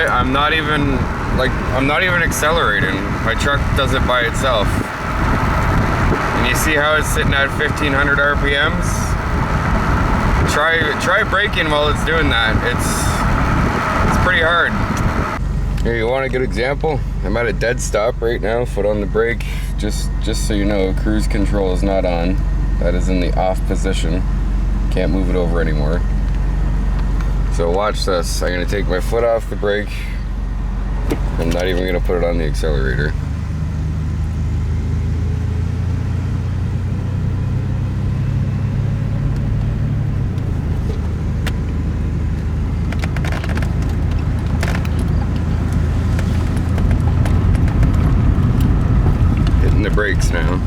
I'm not even accelerating. My truck does it by itself. And you see how it's sitting at 1500 RPMs? Try braking while it's doing that. It's pretty hard. Here, you want a good example? I'm at a dead stop right now, foot on the brake. Just so you know, cruise control is not on. That is in the off position. Can't move it over anymore. So watch this. I'm gonna take my foot off the brake. I'm not even gonna put it on the accelerator. Hitting the brakes now.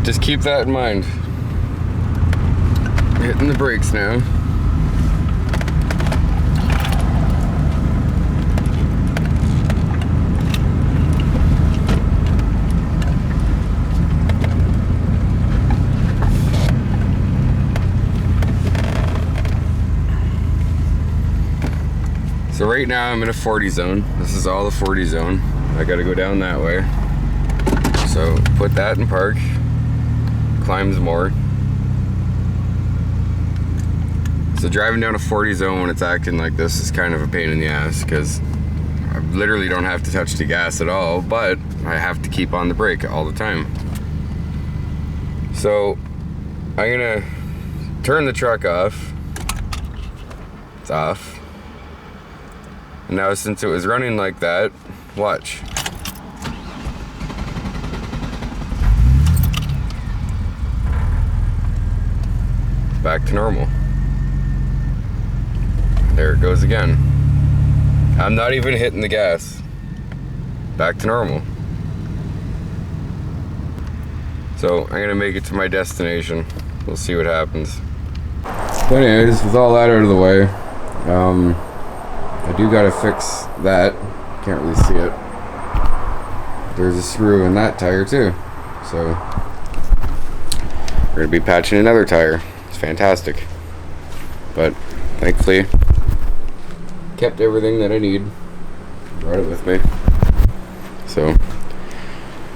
Just keep that in mind. Hitting the brakes now. So right now I'm in a 40 zone. This is all the 40 zone. I gotta go down that way. So put that in park. Climbs more. So driving down a 40 zone when it's acting like this is kind of a pain in the ass, because I literally don't have to touch the gas at all, but I have to keep on the brake all the time. So I'm gonna turn the truck off. It's off. And now since it was running like that, watch. Back to normal. There it goes again. I'm not even hitting the gas. Back to normal. So I'm gonna make it to my destination. We'll see what happens. But anyways, with all that out of the way, I do gotta fix that. Can't really see it. There's a screw in that tire too. So we're gonna be patching another tire. It's fantastic. But thankfully, kept everything that I need. Brought it with me. So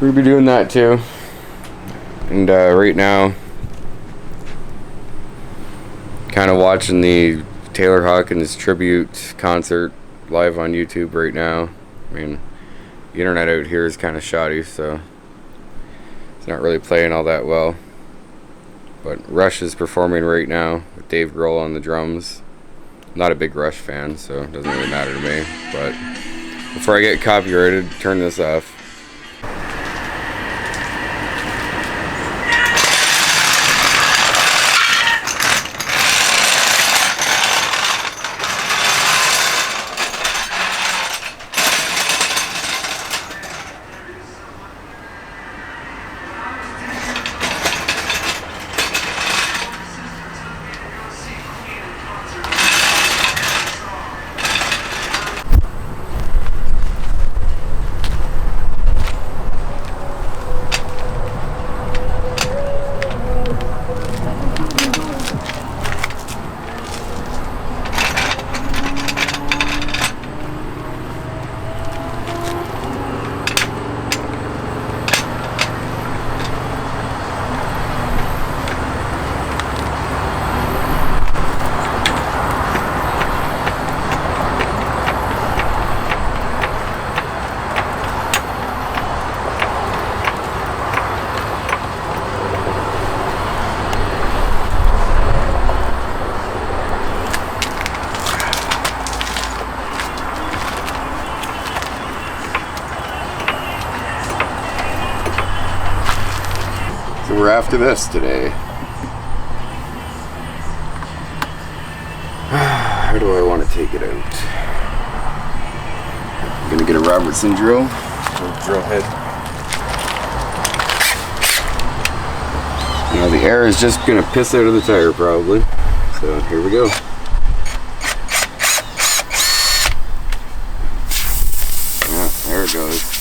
we're gonna be doing that too. And right now, kind of watching the Taylor Hawkins tribute concert live on YouTube right now. I mean, the internet out here is kind of shoddy, so it's not really playing all that well. But Rush is performing right now with Dave Grohl on the drums. I'm not a big Rush fan, so it doesn't really matter to me. But before I get copyrighted, turn this off. We're after this today. How do I want to take it out? I'm gonna get a Robertson drill. Drill head. Now the air is just gonna piss out of the tire probably. So here we go. Yeah, there it goes.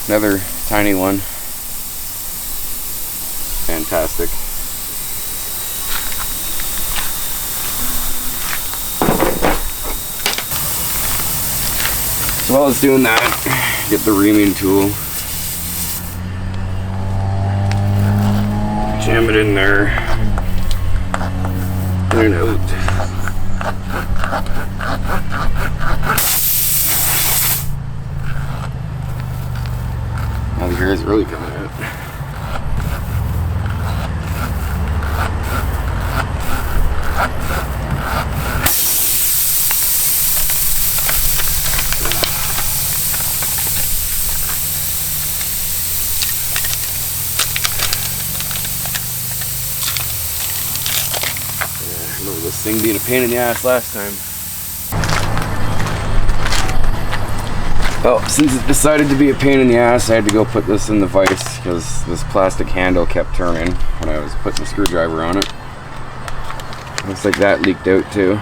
Another tiny one. fantastic. So while it's doing that, get the reaming tool, jam it in there, in and out. Now the hair is really coming out. I remember this thing being a pain in the ass last time. Well, since it decided to be a pain in the ass, I had to go put this in the vise because this plastic handle kept turning when I was putting the screwdriver on it. Looks like that leaked out too.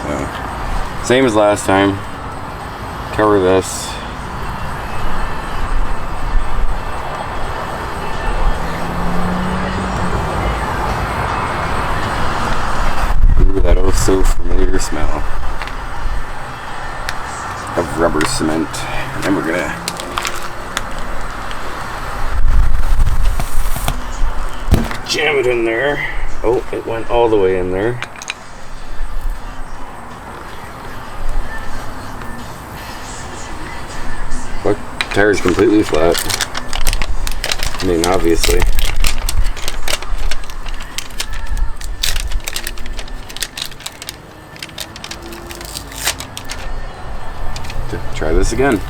So, same as last time. Cover this. That oh so familiar smell of rubber cement. And then we're gonna jam it in there. Oh, it went all the way in there. Look, tire's completely flat. I mean, obviously. Try this again.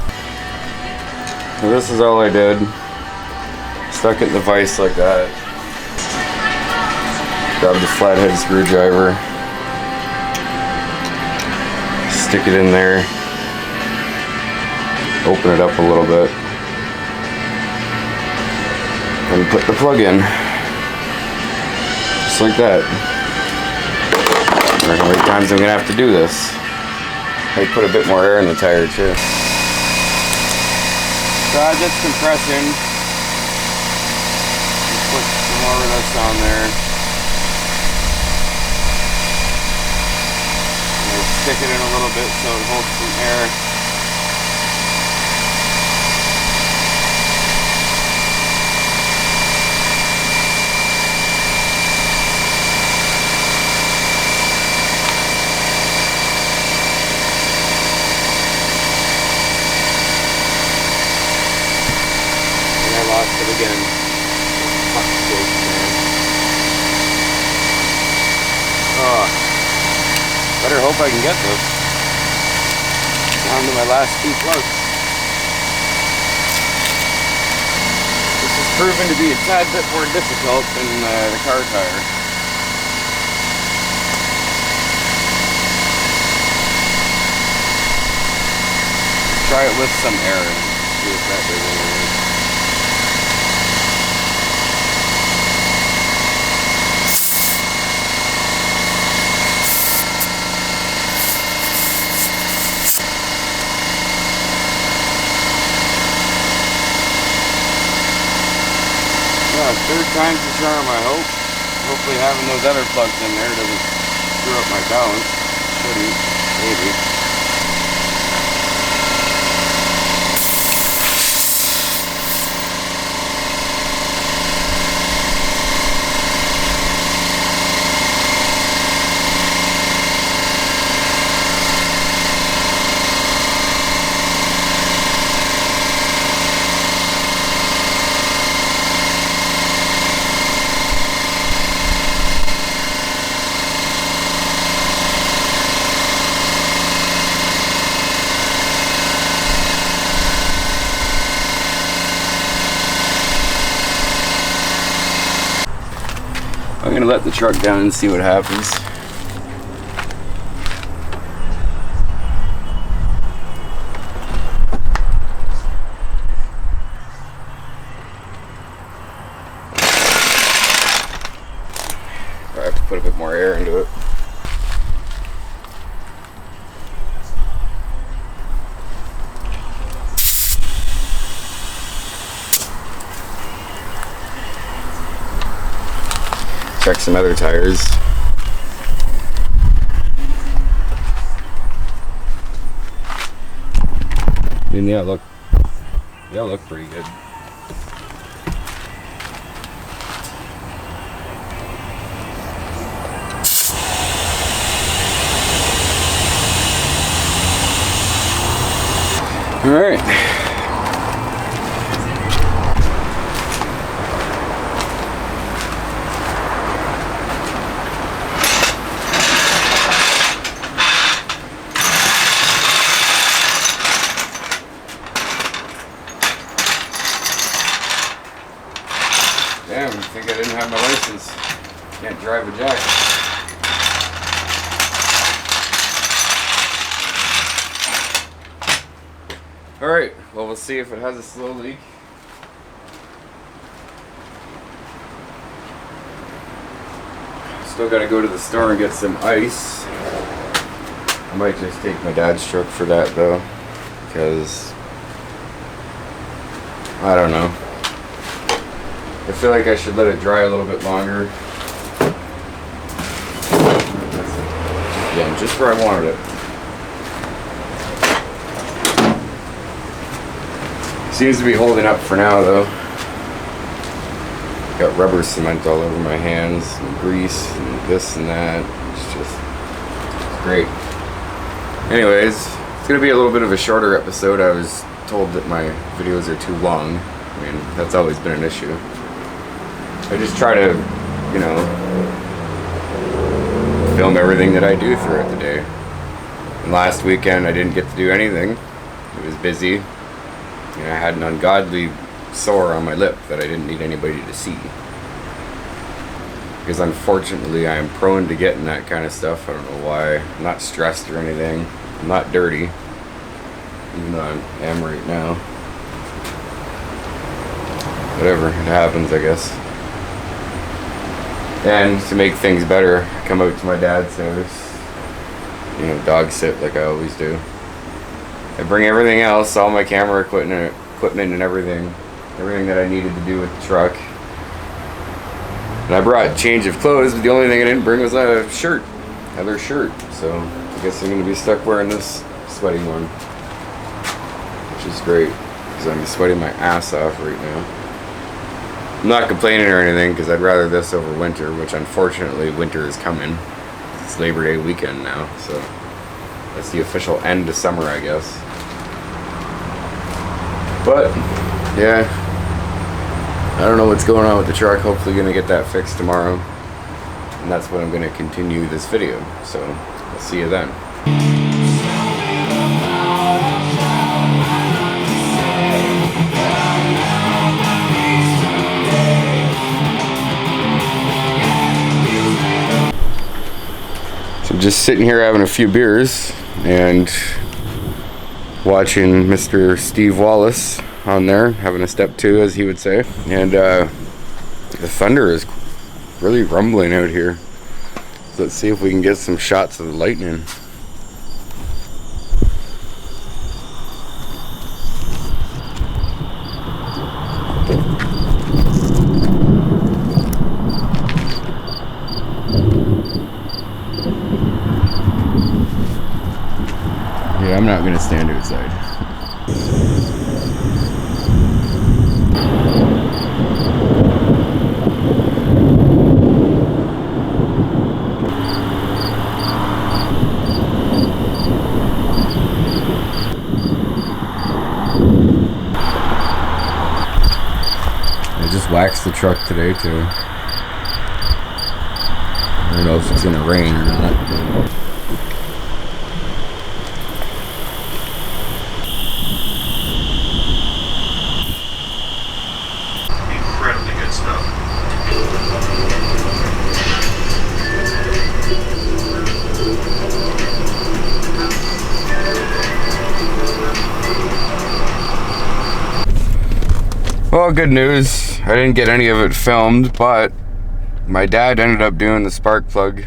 So this is all I did. Stuck it in the vise like that. Grab the flathead screwdriver. Stick it in there. Open it up a little bit. And put the plug in. Just like that. I don't know how many times I'm gonna have to do this. I put a bit more air in the tire too. So as it's compressing, put some more of this on there. And stick it in a little bit so it holds some air. Lost it again. Fuck sake, man. Oh, better hope I can get this. Down to my last 2 plugs. This has proven to be a tad bit more difficult than the car tire. Let's try it with some air and see if that does anything. Third time's the charm, I hope. Hopefully having those other plugs in there doesn't screw up my balance. Shouldn't, maybe. I'm gonna let the truck down and see what happens. I have to put a bit more air into it. check some other tires. I mean, yeah, look pretty good. All right. Damn, I think I didn't have my license. Can't drive a jack. Alright, well, we'll see if it has a slow leak. Still gotta go to the store and get some ice. I might just take my dad's truck for that though, because I don't know. I feel like I should let it dry a little bit longer. Yeah, just where I wanted it. Seems to be holding up for now though. Got rubber cement all over my hands and grease and this and that. It's great. Anyways, it's gonna be a little bit of a shorter episode. I was told that my videos are too long. I mean, that's always been an issue. I just try to, you know, film everything that I do throughout the day. And last weekend I didn't get to do anything. It was busy. You know, I had an ungodly sore on my lip that I didn't need anybody to see. Because unfortunately I am prone to getting that kind of stuff. I don't know why. I'm not stressed or anything. I'm not dirty. Even though I am right now. Whatever, it happens, I guess. And to make things better, I come out to my dad's house. You know, dog sit like I always do. I bring everything else, all my camera equipment and everything that I needed to do with the truck. And I brought a change of clothes, but the only thing I didn't bring was a shirt, another shirt. So I guess I'm going to be stuck wearing this sweaty one, which is great because I'm sweating my ass off right now. I'm not complaining or anything because I'd rather this over winter, which unfortunately winter is coming. It's Labor Day weekend now, so that's the official end of summer, I guess. But, yeah, I don't know what's going on with the truck. Hopefully gonna get that fixed tomorrow. And that's when I'm gonna continue this video. So, I'll see you then. So I'm just sitting here having a few beers and watching Mr. Steve Wallace on there, having a step two, as he would say. And the thunder is really rumbling out here. So let's see if we can get some shots of the lightning. Yeah, I'm not gonna stand outside. I just waxed the truck today too. I don't know if it's gonna rain or not. Well, good news. I didn't get any of it filmed, but my dad ended up doing the spark plug.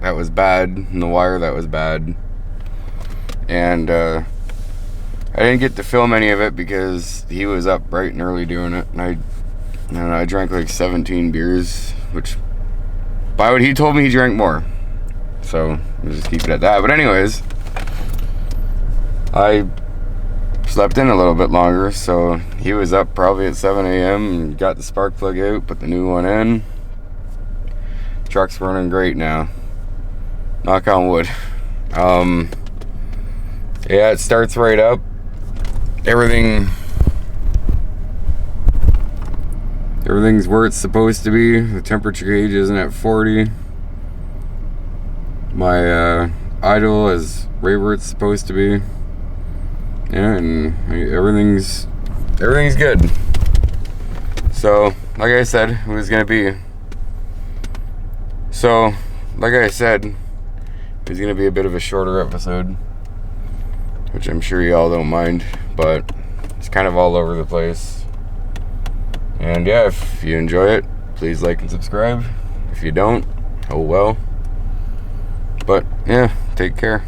That was bad, and the wire that was bad. And I didn't get to film any of it because he was up bright and early doing it. And I don't know, I drank like 17 beers, which by what he told me, he drank more. So we'll just keep it at that. But anyways, I slept in a little bit longer, so he was up probably at 7 a.m. and got the spark plug out, put the new one in. Truck's running great now. Knock on wood. Yeah, it starts right up. Everything's where it's supposed to be. The temperature gauge isn't at 40. My idle is right where it's supposed to be. Yeah, and everything's good. So, like I said, it was gonna be a bit of a shorter episode, which I'm sure y'all don't mind, but it's kind of all over the place. And yeah, if you enjoy it, please like and subscribe. If you don't, oh well. But yeah, take care.